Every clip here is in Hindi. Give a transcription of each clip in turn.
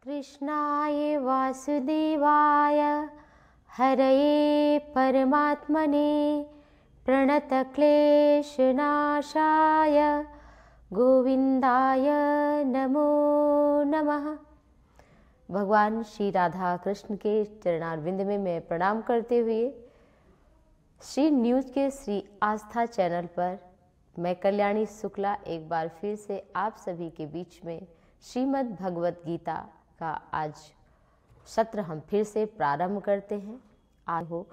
कृष्णाय वासुदेवाय हरये परमात्मने प्रणतक्लेशनाशाय गोविंदाय नमो नमः। भगवान श्री राधा कृष्ण के चरणारविंद में मैं प्रणाम करते हुए श्री न्यूज़ के श्री आस्था चैनल पर मैं कल्याणी शुक्ला एक बार फिर से आप सभी के बीच में श्रीमद् भगवत गीता का आज सत्र हम फिर से प्रारंभ करते हैं। आज हो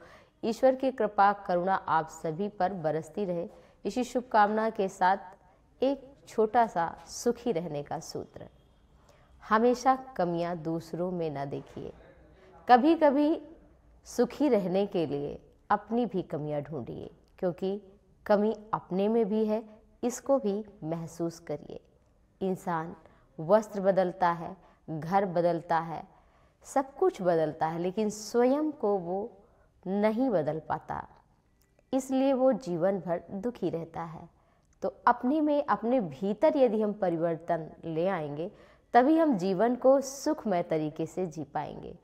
ईश्वर की कृपा करुणा आप सभी पर बरसती रहे, इसी शुभकामना के साथ एक छोटा सा सुखी रहने का सूत्र। हमेशा कमियां दूसरों में न देखिए, कभी कभी सुखी रहने के लिए अपनी भी कमियां ढूंढिए, क्योंकि कमी अपने में भी है, इसको भी महसूस करिए। इंसान वस्त्र बदलता है, घर बदलता है, सब कुछ बदलता है, लेकिन स्वयं को वो नहीं बदल पाता, इसलिए वो जीवन भर दुखी रहता है। तो अपने में, अपने भीतर यदि हम परिवर्तन ले आएंगे तभी हम जीवन को सुखमय तरीके से जी पाएंगे।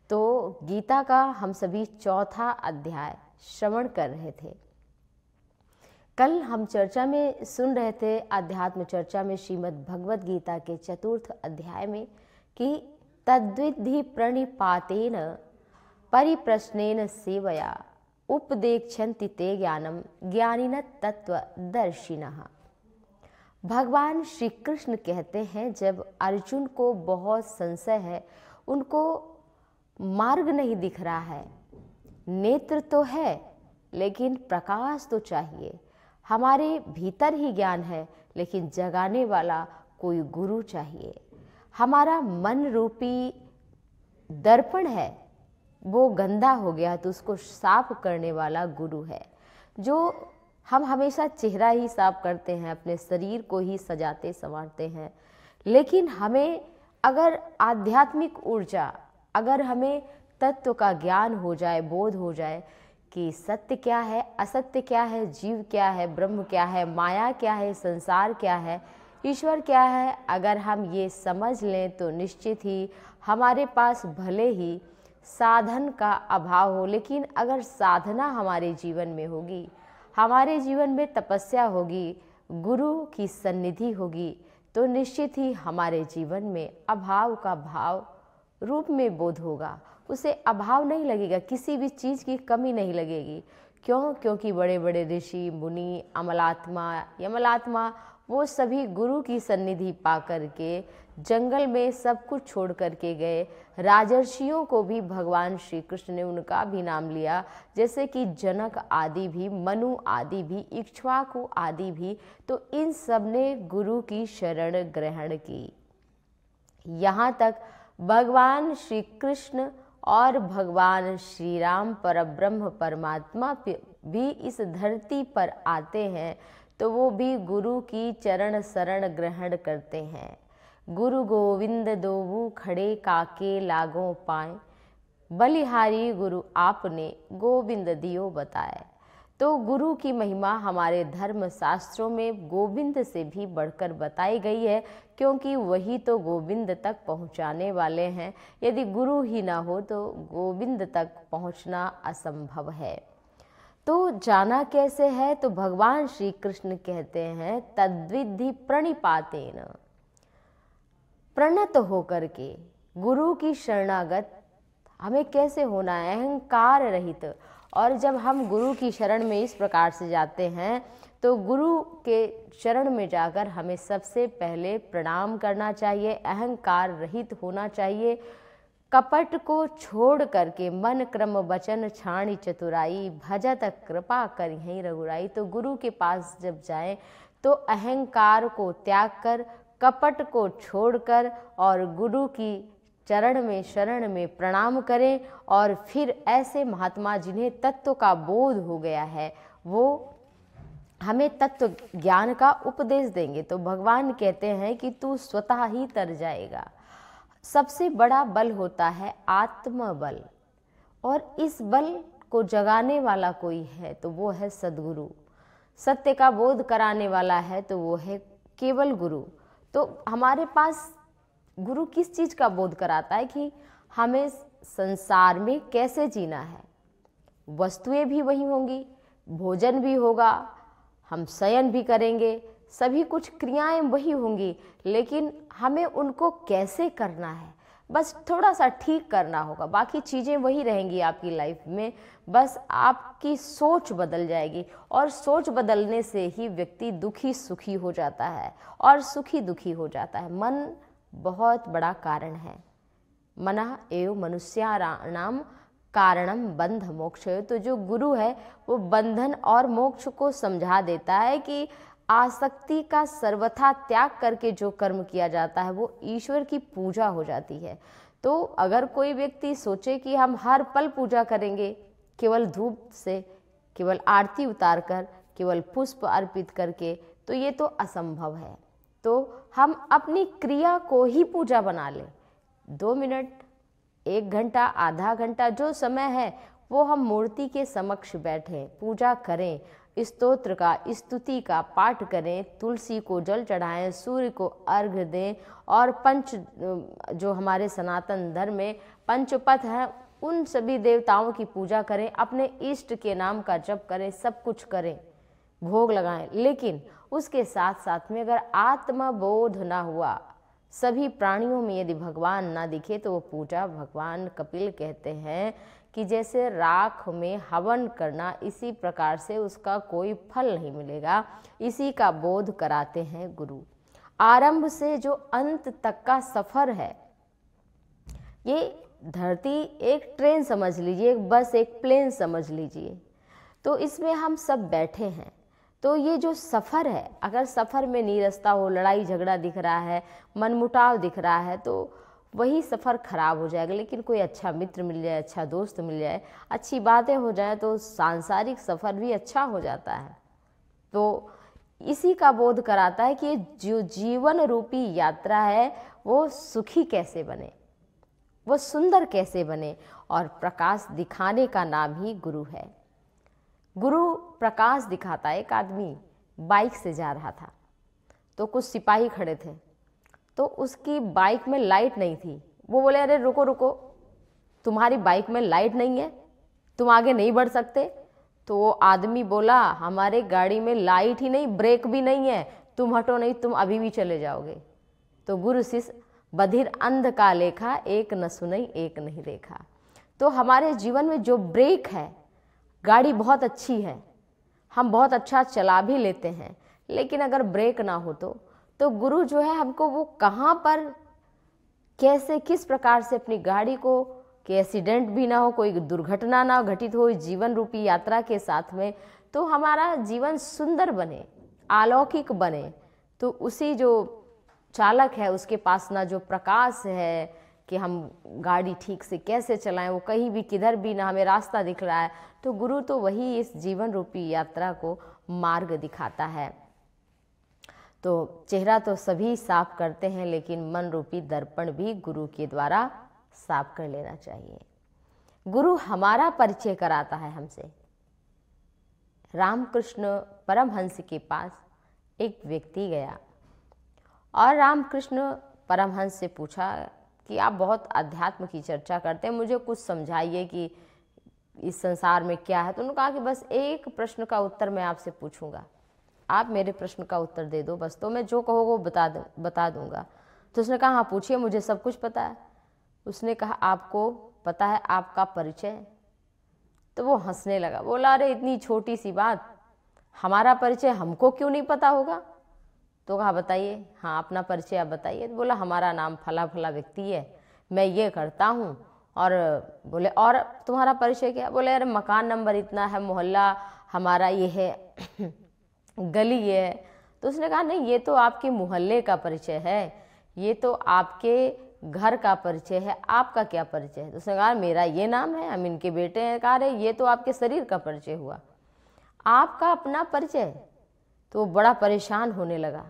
तो गीता का हम सभी चौथा अध्याय श्रवण कर रहे थे। कल हम चर्चा में सुन रहे थे, अध्यात्म चर्चा में श्रीमद् भगवत गीता के चतुर्थ अध्याय में कि तद्विद्धि प्रणिपातेन परिप्रश्नेन सेवया उपदेक्षन्ति ते ज्ञानम ज्ञानिनः तत्वदर्शिनः। भगवान श्री कृष्ण कहते हैं, जब अर्जुन को बहुत संशय है, उनको मार्ग नहीं दिख रहा है, नेत्र तो है लेकिन प्रकाश तो चाहिए, हमारे भीतर ही ज्ञान है लेकिन जगाने वाला कोई गुरु चाहिए। हमारा मन रूपी दर्पण है, वो गंदा हो गया तो उसको साफ करने वाला गुरु है। जो हम हमेशा चेहरा ही साफ करते हैं, अपने शरीर को ही सजाते संवारते हैं, लेकिन हमें अगर आध्यात्मिक ऊर्जा, अगर हमें तत्व का ज्ञान हो जाए, बोध हो जाए कि सत्य क्या है, असत्य क्या है, जीव क्या है, ब्रह्म क्या है, माया क्या है, संसार क्या है, ईश्वर क्या है, अगर हम ये समझ लें तो निश्चित ही हमारे पास भले ही साधन का अभाव हो, लेकिन अगर साधना हमारे जीवन में होगी, हमारे जीवन में तपस्या होगी, गुरु की सन्निधि होगी, तो निश्चित ही हमारे जीवन में अभाव का भाव रूप में बोध होगा। उसे अभाव नहीं लगेगा, किसी भी चीज़ की कमी नहीं लगेगी। क्यों? क्योंकि बड़े बड़े ऋषि मुनि, अमलात्मा, यमलात्मा, वो सभी गुरु की सन्निधि पा करके जंगल में सब कुछ छोड़ करके गए। राजर्षियों को भी भगवान श्री कृष्ण ने उनका भी नाम लिया, जैसे कि जनक आदि भी, मनु आदि भी, इक्ष्वाकु आदि भी, तो इन सब ने गुरु की शरण ग्रहण की। यहाँ तक भगवान श्री कृष्ण और भगवान श्री राम परब्रह्म परमात्मा भी इस धरती पर आते हैं तो वो भी गुरु की चरण शरण ग्रहण करते हैं। गुरु गोविंद दोऊ खड़े काके लागों पाए, बलिहारी गुरु आपने गोविंद दियो बताए। तो गुरु की महिमा हमारे धर्म शास्त्रों में गोविंद से भी बढ़कर बताई गई है, क्योंकि वही तो गोविंद तक पहुंचाने वाले हैं। यदि गुरु ही ना हो तो गोविंद तक पहुंचना असंभव है। तो जाना कैसे है? तो भगवान श्री कृष्ण कहते हैं, तद्विद्धि प्रणिपातेन, प्रणत होकर के गुरु की शरणागत हमें कैसे होना है, अहंकार रहित। और जब हम गुरु की शरण में इस प्रकार से जाते हैं तो गुरु के शरण में जाकर हमें सबसे पहले प्रणाम करना चाहिए, अहंकार रहित होना चाहिए, कपट को छोड़ करके मन क्रम वचन छाणी चतुराई, भजत कृपा करिहि रघुराई। तो गुरु के पास जब जाएं तो अहंकार को त्याग कर, कपट को छोड़कर और गुरु की चरण में, शरण में प्रणाम करें। और फिर ऐसे महात्मा जिन्हें तत्व का बोध हो गया है, वो हमें तत्व ज्ञान का उपदेश देंगे। तो भगवान कहते हैं कि तू स्वतः ही तर जाएगा। सबसे बड़ा बल होता है आत्मबल, और इस बल को जगाने वाला कोई है तो वो है सद्गुरु। सत्य का बोध कराने वाला है तो वो है केवल गुरु। तो हमारे पास गुरु किस चीज़ का बोध कराता है कि हमें संसार में कैसे जीना है। वस्तुएं भी वही होंगी, भोजन भी होगा, हम शयन भी करेंगे, सभी कुछ क्रियाएं वही होंगी, लेकिन हमें उनको कैसे करना है, बस थोड़ा सा ठीक करना होगा। बाकी चीज़ें वही रहेंगी आपकी लाइफ में, बस आपकी सोच बदल जाएगी। और सोच बदलने से ही व्यक्ति दुखी सुखी हो जाता है और सुखी दुखी हो जाता है। मन बहुत बड़ा कारण है। मनः एव मनुष्याणाम कारणम बंध मोक्ष। तो जो गुरु है वो बंधन और मोक्ष को समझा देता है कि आसक्ति का सर्वथा त्याग करके जो कर्म किया जाता है वो ईश्वर की पूजा हो जाती है। तो अगर कोई व्यक्ति सोचे कि हम हर पल पूजा करेंगे केवल धूप से, केवल आरती उतार कर, केवल पुष्प अर्पित करके, तो ये तो असंभव है। तो हम अपनी क्रिया को ही पूजा बना लें। 2 मिनट, 1 घंटा, आधा घंटा, जो समय है वो हम मूर्ति के समक्ष बैठें, पूजा करें, स्तोत्र का, स्तुति का पाठ करें, तुलसी को जल चढ़ाएं, सूर्य को अर्घ्य दें और जो हमारे सनातन धर्म में पंचपथ हैं उन सभी देवताओं की पूजा करें, अपने इष्ट के नाम का जप करें, सब कुछ करें, भोग लगाएं। लेकिन उसके साथ साथ में अगर आत्मबोध ना हुआ, सभी प्राणियों में यदि भगवान ना दिखे, तो वो पूजा, भगवान कपिल कहते हैं कि जैसे राख में हवन करना, इसी प्रकार से उसका कोई फल नहीं मिलेगा। इसी का बोध कराते हैं गुरु। आरंभ से जो अंत तक का सफर है, ये धरती एक ट्रेन समझ लीजिए, एक बस, एक प्लेन समझ लीजिए। तो इसमें हम सब बैठे हैं। तो ये जो सफ़र है, अगर सफ़र में नीरसता हो, लड़ाई झगड़ा दिख रहा है, मनमुटाव दिख रहा है, तो वही सफ़र खराब हो जाएगा। लेकिन कोई अच्छा मित्र मिल जाए, अच्छा दोस्त मिल जाए, अच्छी बातें हो जाए, तो सांसारिक सफ़र भी अच्छा हो जाता है। तो इसी का बोध कराता है कि जो जीवन रूपी यात्रा है वो सुखी कैसे बने, वो सुंदर कैसे बने। और प्रकाश दिखाने का नाम ही गुरु है। गुरु प्रकाश दिखाता है। एक आदमी बाइक से जा रहा था, तो कुछ सिपाही खड़े थे, तो उसकी बाइक में लाइट नहीं थी। वो बोले, अरे रुको रुको, तुम्हारी बाइक में लाइट नहीं है, तुम आगे नहीं बढ़ सकते। तो वो आदमी बोला, हमारे गाड़ी में लाइट ही नहीं, ब्रेक भी नहीं है, तुम हटो नहीं, तुम अभी भी चले जाओगे। तो गुरु शिष्य बधिर अंध का लेखा, एक न सुनई एक नहीं देखा। तो हमारे जीवन में जो ब्रेक है, गाड़ी बहुत अच्छी है, हम बहुत अच्छा चला भी लेते हैं, लेकिन अगर ब्रेक ना हो तो गुरु जो है हमको वो कहाँ पर, कैसे, किस प्रकार से अपनी गाड़ी को, कि एक्सीडेंट भी ना हो, कोई दुर्घटना ना घटित हो जीवन रूपी यात्रा के साथ में, तो हमारा जीवन सुंदर बने, अलौकिक बने। तो उसी जो चालक है उसके पास ना जो प्रकाश है कि हम गाड़ी ठीक से कैसे चलाएं, वो कहीं भी किधर भी ना हमें रास्ता दिख रहा है, तो गुरु तो वही इस जीवन रूपी यात्रा को मार्ग दिखाता है। तो चेहरा तो सभी साफ करते हैं, लेकिन मन रूपी दर्पण भी गुरु के द्वारा साफ कर लेना चाहिए। गुरु हमारा परिचय कराता है हमसे। रामकृष्ण परमहंस के पास एक व्यक्ति गया और रामकृष्ण परमहंस से पूछा कि आप बहुत अध्यात्म की चर्चा करते हैं, मुझे कुछ समझाइए कि इस संसार में क्या है। तो उन्होंने कहा कि बस एक प्रश्न का उत्तर मैं आपसे पूछूंगा, आप मेरे प्रश्न का उत्तर दे दो बस, तो मैं जो कहो वो बता दूंगा। तो उसने कहा, हाँ पूछिए, मुझे सब कुछ पता है। उसने कहा, आपको पता है आपका परिचय? तो वो हंसने लगा, बोला, अरे इतनी छोटी सी बात, हमारा परिचय हमको क्यों नहीं पता होगा? तो कहा, बताइए। हाँ, अपना परिचय आप बताइए। तो बोला, हमारा नाम फला फला व्यक्ति है, मैं ये करता हूँ। और बोले, और तुम्हारा परिचय क्या? बोले, अरे मकान नंबर इतना है, मोहल्ला हमारा ये है, गली ये है। तो उसने कहा, नहीं, ये तो आपके मोहल्ले का परिचय है, ये तो आपके घर का परिचय है, आपका क्या परिचय है? तो उसने कहा, मेरा ये नाम है, हम इनके बेटे हैं। कहा, अरे ये तो आपके शरीर का परिचय हुआ, आपका अपना परिचय? तो वो बड़ा परेशान होने लगा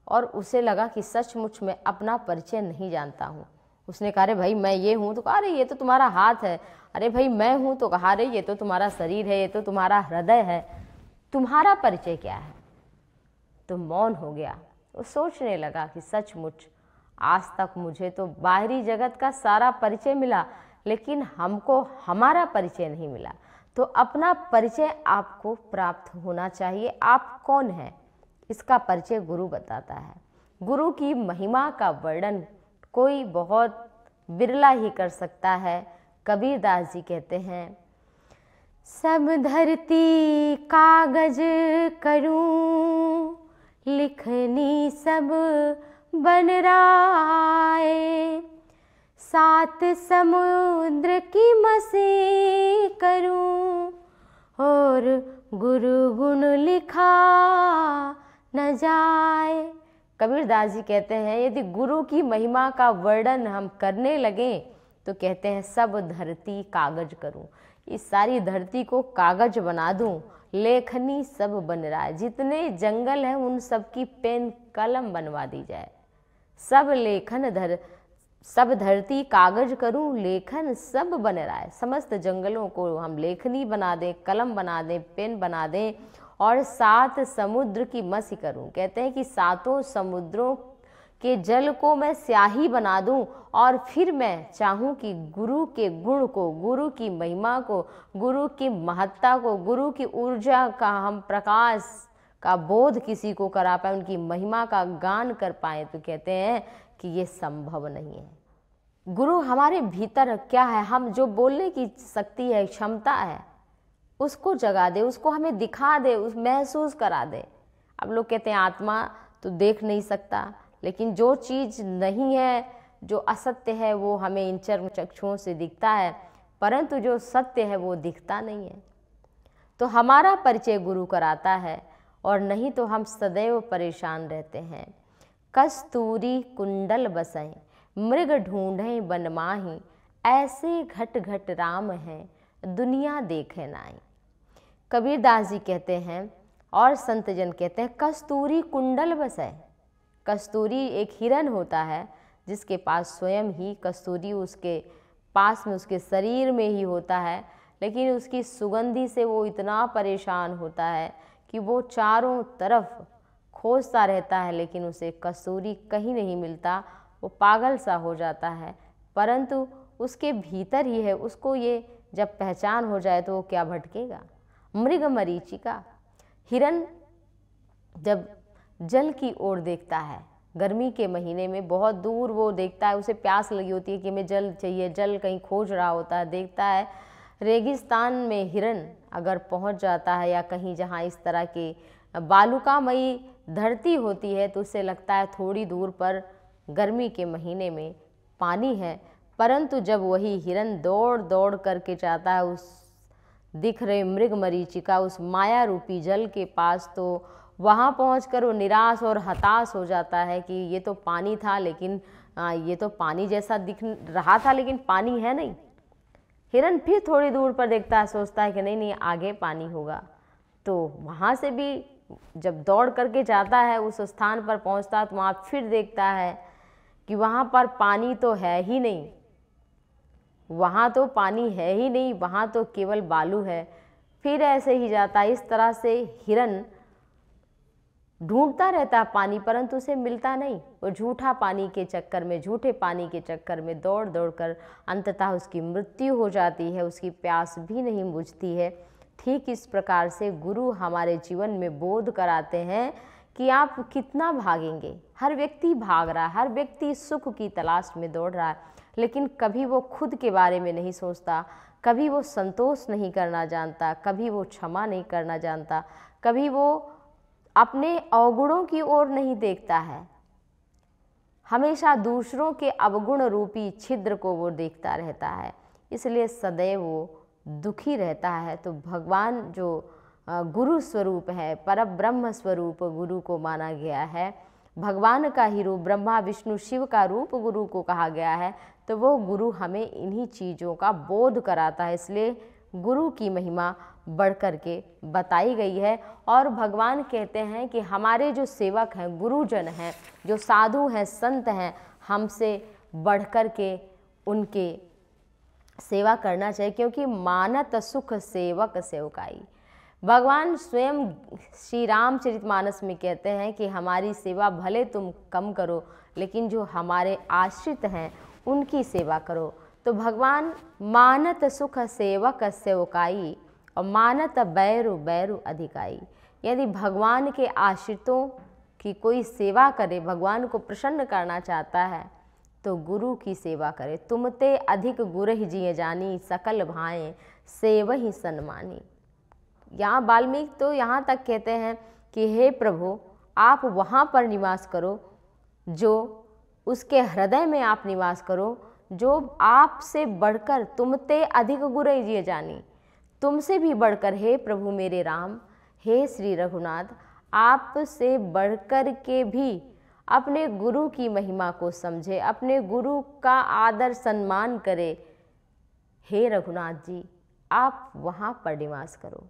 और उसे लगा कि सचमुच मैं अपना परिचय नहीं जानता हूँ। उसने कहा, अरे भाई मैं ये हूँ। तो कहा, अरे ये तो तुम्हारा हाथ है। अरे भाई मैं हूँ। तो कहा, अरे ये तो तुम्हारा शरीर है, ये तो तुम्हारा हृदय है, तुम्हारा परिचय क्या है? तो मौन हो गया। वो सोचने लगा कि सचमुच आज तक मुझे तो बाहरी जगत का सारा परिचय मिला, लेकिन हमको हमारा परिचय नहीं मिला। तो अपना परिचय आपको प्राप्त होना चाहिए। आप कौन हैं, इसका परिचय गुरु बताता है। गुरु की महिमा का वर्णन कोई बहुत बिरला ही कर सकता है। कबीरदास जी कहते हैं, सब धरती कागज करूं, लिखनी सब बन राय, सात समुद्र की मसी करूं, और गुरु गुण लिखा न जाए। कबीरदास जी कहते हैं, यदि गुरु की महिमा का वर्णन हम करने लगें तो कहते हैं सब धरती कागज करूं, इस सारी धरती को कागज बना दूं, लेखनी सब बन रहा है, जितने जंगल हैं उन सब की पेन कलम बनवा दी जाए। सब धरती कागज करूं, लेखन सब बन रहा है, समस्त जंगलों को हम लेखनी बना दें, कलम बना दें, पेन बना दें, और सात समुद्र की मसी करूं। कहते हैं कि सातों समुद्रों के जल को मैं स्याही बना दूं, और फिर मैं चाहूं कि गुरु के गुण को, गुरु की महिमा को, गुरु की महत्ता को, गुरु की ऊर्जा का हम प्रकाश का बोध किसी को करा पाए, उनकी महिमा का गान कर पाए। तो कहते हैं कि ये संभव नहीं है। गुरु हमारे भीतर क्या है, हम जो बोलने की शक्ति है, क्षमता है, उसको जगा दे, उसको हमें दिखा दे, उस महसूस करा दे। अब लोग कहते हैं आत्मा तो देख नहीं सकता, लेकिन जो चीज़ नहीं है, जो असत्य है, वो हमें इन चर्म चक्षुओं से दिखता है, परंतु जो सत्य है वो दिखता नहीं है। तो हमारा परिचय गुरु कराता है, और नहीं तो हम सदैव परेशान रहते हैं। कस्तूरी कुंडल बसें, मृग ढूंढें बन माही, ऐसे घट घट राम हैं, दुनिया देखे नाई। कबीरदास जी कहते हैं और संतजन कहते हैं, कस्तूरी कुंडल बसे। कस्तूरी एक हिरन होता है जिसके पास स्वयं ही कस्तूरी उसके पास में, उसके शरीर में ही होता है, लेकिन उसकी सुगंधी से वो इतना परेशान होता है कि वो चारों तरफ खोजता रहता है, लेकिन उसे कस्तूरी कहीं नहीं मिलता। वो पागल सा हो जाता है, परंतु उसके भीतर ही है, उसको ये जब पहचान हो जाए तो वो क्या भटकेगा। मृग मरीचिका, हिरन जब जल की ओर देखता है, गर्मी के महीने में बहुत दूर वो देखता है, उसे प्यास लगी होती है कि हमें जल चाहिए, जल कहीं खोज रहा होता है, देखता है रेगिस्तान में हिरन अगर पहुंच जाता है, या कहीं जहां इस तरह की बालुकामयी धरती होती है, तो उसे लगता है थोड़ी दूर पर गर्मी के महीने में पानी है। परंतु जब वही हिरन दौड़ दौड़ करके जाता है उस दिख रहे मृग मरीचिका, उस माया रूपी जल के पास, तो वहाँ पहुंचकर वो निराश और हताश हो जाता है कि ये तो पानी था, लेकिन ये तो पानी जैसा दिख रहा था, लेकिन पानी है नहीं। हिरन फिर थोड़ी दूर पर देखता है, सोचता है कि नहीं नहीं आगे पानी होगा। तो वहाँ से भी जब दौड़ करके जाता है, उस स्थान पर पहुँचता है, तो वहाँ फिर देखता है कि वहाँ पर पानी तो है ही नहीं, वहाँ तो पानी है ही नहीं, वहाँ तो केवल बालू है। फिर ऐसे ही जाता है। इस तरह से हिरन ढूंढता रहता है पानी, परंतु उसे मिलता नहीं। वो झूठा पानी के चक्कर में, झूठे पानी के चक्कर में दौड़ दौड़ कर अंततः उसकी मृत्यु हो जाती है, उसकी प्यास भी नहीं बुझती है। ठीक इस प्रकार से गुरु हमारे जीवन में बोध कराते हैं कि आप कितना भागेंगे। हर व्यक्ति भाग रहा है, हर व्यक्ति सुख की तलाश में दौड़ रहा है, लेकिन कभी वो खुद के बारे में नहीं सोचता, कभी वो संतोष नहीं करना जानता, कभी वो क्षमा नहीं करना जानता, कभी वो अपने अवगुणों की ओर नहीं देखता है, हमेशा दूसरों के अवगुण रूपी छिद्र को वो देखता रहता है, इसलिए सदैव वो दुखी रहता है। तो भगवान जो गुरु स्वरूप है, पर ब्रह्म स्वरूप गुरु को माना गया है, भगवान का ही रूप, ब्रह्मा विष्णु शिव का रूप गुरु को कहा गया है, तो वो गुरु हमें इन्हीं चीज़ों का बोध कराता है। इसलिए गुरु की महिमा बढ़ कर के बताई गई है। और भगवान कहते हैं कि हमारे जो सेवक हैं, गुरुजन हैं, जो साधु हैं, संत हैं, हमसे बढ़ कर के उनके सेवा करना चाहिए, क्योंकि मानत सुख सेवक सेवकाई। भगवान स्वयं श्री रामचरितमानस में कहते हैं कि हमारी सेवा भले तुम कम करो, लेकिन जो हमारे आश्रित हैं उनकी सेवा करो। तो भगवान मानत सुख सेवक सेवकाई और मानत बैरु बैरु अधिकाई। यदि भगवान के आश्रितों की कोई सेवा करे, भगवान को प्रसन्न करना चाहता है, तो गुरु की सेवा करे। तुमते अधिक गुरहि जिय जानी, सकल भाएं सेवहि सन्मानी। यहाँ वाल्मीकि तो यहाँ तक कहते हैं कि हे प्रभु, आप वहाँ पर निवास करो जो उसके हृदय में आप निवास करो, जो आपसे बढ़कर, तुमते अधिक गुरहि जिय जानी, तुमसे भी बढ़कर, हे प्रभु मेरे राम, हे श्री रघुनाथ, आपसे बढ़कर के भी अपने गुरु की महिमा को समझे, अपने गुरु का आदर सम्मान करे। हे रघुनाथ जी, आप वहाँ पर निवास करो।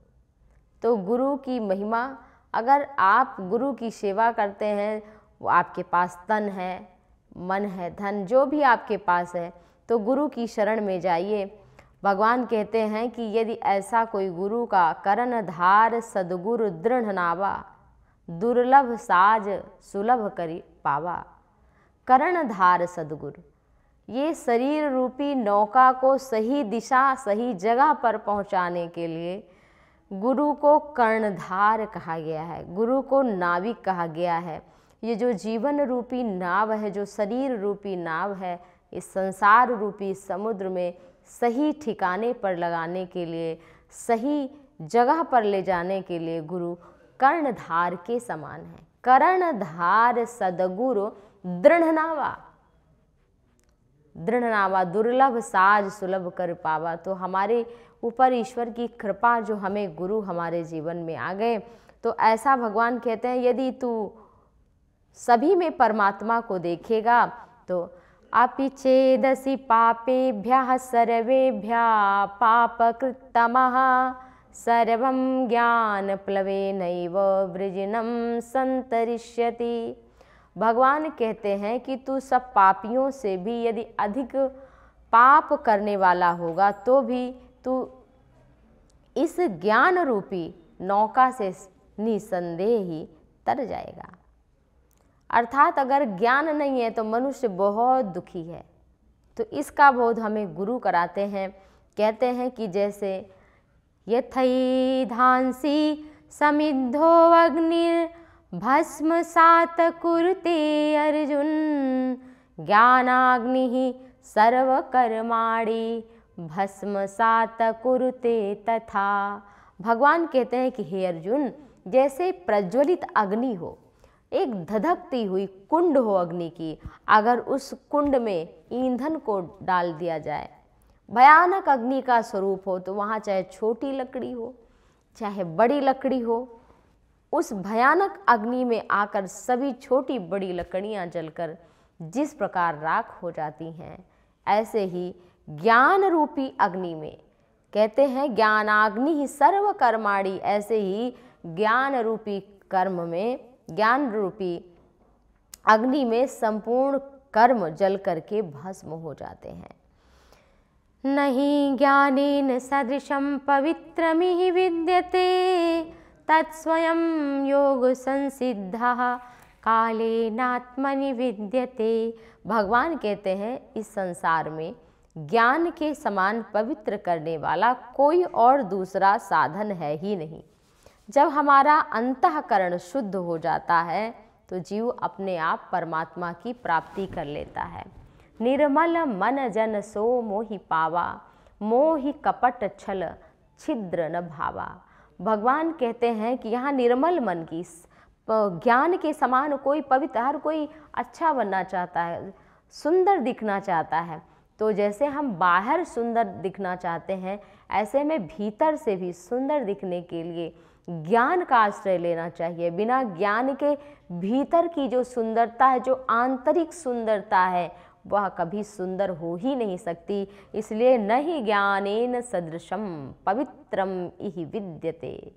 तो गुरु की महिमा, अगर आप गुरु की सेवा करते हैं, वो आपके पास तन है, मन है, धन जो भी आपके पास है, तो गुरु की शरण में जाइए। भगवान कहते हैं कि यदि ऐसा कोई गुरु का करण धार सदगुरु दृढ़ नावा, दुर्लभ साज सुलभ करी पावा। करण धार सदगुरु, ये शरीर रूपी नौका को सही दिशा, सही जगह पर पहुंचाने के लिए गुरु को कर्णधार कहा गया है, गुरु को नाविक कहा गया है। ये जो जीवन रूपी नाव है, जो शरीर रूपी नाव है, इस संसार रूपी समुद्र में सही ठिकाने पर लगाने के लिए, सही जगह पर ले जाने के लिए गुरु कर्णधार के समान है। कर्णधार सदगुरु दृढ़ नावा, दृढ़ नावा दुर्लभ साज सुलभ कर पावा। तो हमारे ऊपर ईश्वर की कृपा, जो हमें गुरु हमारे जीवन में आ गए, तो ऐसा भगवान कहते हैं, यदि तू सभी में परमात्मा को देखेगा तो अपि चेदसि पापेभ्यः सर्वेभ्यः पापकृत्तमः सर्वं ज्ञानप्लवेनैव वृजिनं संतरिष्यति। भगवान कहते हैं कि तू सब पापियों से भी यदि अधिक पाप करने वाला होगा, तो भी तू इस ज्ञान रूपी नौका से निसंदेह ही तर जाएगा। अर्थात अगर ज्ञान नहीं है तो मनुष्य बहुत दुखी है। तो इसका बोध हमें गुरु कराते हैं। कहते हैं कि जैसे यथैधांसि समिद्धो अग्निर् भस्मसात कुरुते अर्जुन, ज्ञानाग्निः सर्वकर्माणि भस्मसात कुरुते तथा। भगवान कहते हैं कि हे अर्जुन, जैसे प्रज्वलित अग्नि हो, एक धधकती हुई कुंड हो अग्नि की, अगर उस कुंड में ईंधन को डाल दिया जाए, भयानक अग्नि का स्वरूप हो, तो वहाँ चाहे छोटी लकड़ी हो चाहे बड़ी लकड़ी हो, उस भयानक अग्नि में आकर सभी छोटी बड़ी लकड़ियाँ जलकर जिस प्रकार राख हो जाती हैं, ऐसे ही ज्ञान रूपी अग्नि में, कहते हैं ज्ञानाग्नि ही सर्व कर्माणि, ऐसे ही ज्ञान रूपी कर्म में, ज्ञान रूपी अग्नि में संपूर्ण कर्म जल करके भस्म हो जाते हैं। नहीं ज्ञानेन सदृशं पवित्रमिहि विद्यते, तत्स्वयं योग संसिद्धः कालेनात्मनि विद्यते। भगवान कहते हैं इस संसार में ज्ञान के समान पवित्र करने वाला कोई और दूसरा साधन है ही नहीं। जब हमारा अंतःकरण शुद्ध हो जाता है तो जीव अपने आप परमात्मा की प्राप्ति कर लेता है। निर्मल मन जन सो मोहि पावा, मोहि कपट छल छिद्र न भावा। भगवान कहते हैं कि यहाँ निर्मल मन की, ज्ञान के समान कोई पवित्र, हर कोई अच्छा बनना चाहता है, सुंदर दिखना चाहता है। तो जैसे हम बाहर सुंदर दिखना चाहते हैं, ऐसे में भीतर से भी सुंदर दिखने के लिए ज्ञान का आश्रय लेना चाहिए। बिना ज्ञान के भीतर की जो सुंदरता है, जो आंतरिक सुंदरता है, वह कभी सुंदर हो ही नहीं सकती। इसलिए न ही ज्ञानेन सदृशम पवित्रम इहि विद्यते।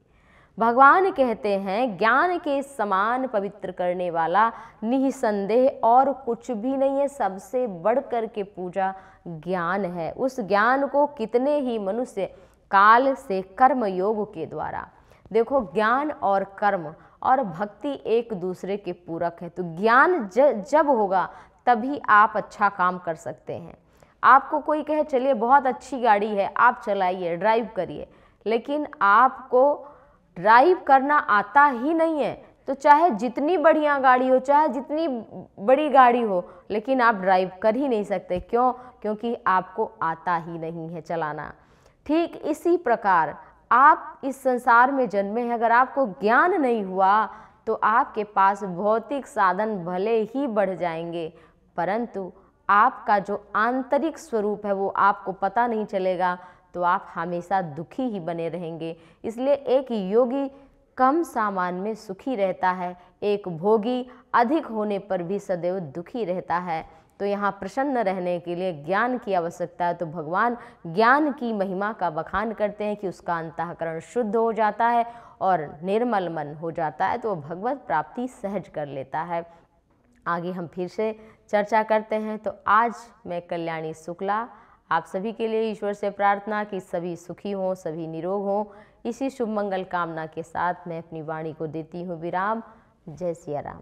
भगवान कहते हैं ज्ञान के समान पवित्र करने वाला निसंदेह और कुछ भी नहीं है। सबसे बढ़कर के पूजा ज्ञान है। उस ज्ञान को कितने ही मनुष्य काल से कर्म योग के द्वारा देखो, ज्ञान और कर्म और भक्ति एक दूसरे के पूरक है। तो ज्ञान जब होगा तभी आप अच्छा काम कर सकते हैं। आपको कोई कहे चलिए बहुत अच्छी गाड़ी है, आप चलाइए, ड्राइव करिए, लेकिन आपको ड्राइव करना आता ही नहीं है तो चाहे जितनी बढ़िया गाड़ी हो, चाहे जितनी बड़ी गाड़ी हो, लेकिन आप ड्राइव कर ही नहीं सकते। क्यों? क्योंकि आपको आता ही नहीं है चलाना। ठीक इसी प्रकार आप इस संसार में जन्मे हैं, अगर आपको ज्ञान नहीं हुआ तो आपके पास भौतिक साधन भले ही बढ़ जाएंगे, परंतु आपका जो आंतरिक स्वरूप है वो आपको पता नहीं चलेगा, तो आप हमेशा दुखी ही बने रहेंगे। इसलिए एक योगी कम सामान में सुखी रहता है, एक भोगी अधिक होने पर भी सदैव दुखी रहता है। तो यहाँ प्रसन्न रहने के लिए ज्ञान की आवश्यकता है। तो भगवान ज्ञान की महिमा का बखान करते हैं कि उसका अंतःकरण शुद्ध हो जाता है और निर्मल मन हो जाता है, तो वो भगवत प्राप्ति सहज कर लेता है। आगे हम फिर से चर्चा करते हैं। तो आज मैं कल्याणी शुक्ला आप सभी के लिए ईश्वर से प्रार्थना कि सभी सुखी हों, सभी निरोग हों। इसी शुभ मंगल कामना के साथ मैं अपनी वाणी को देती हूँ विराम। जय सिया राम।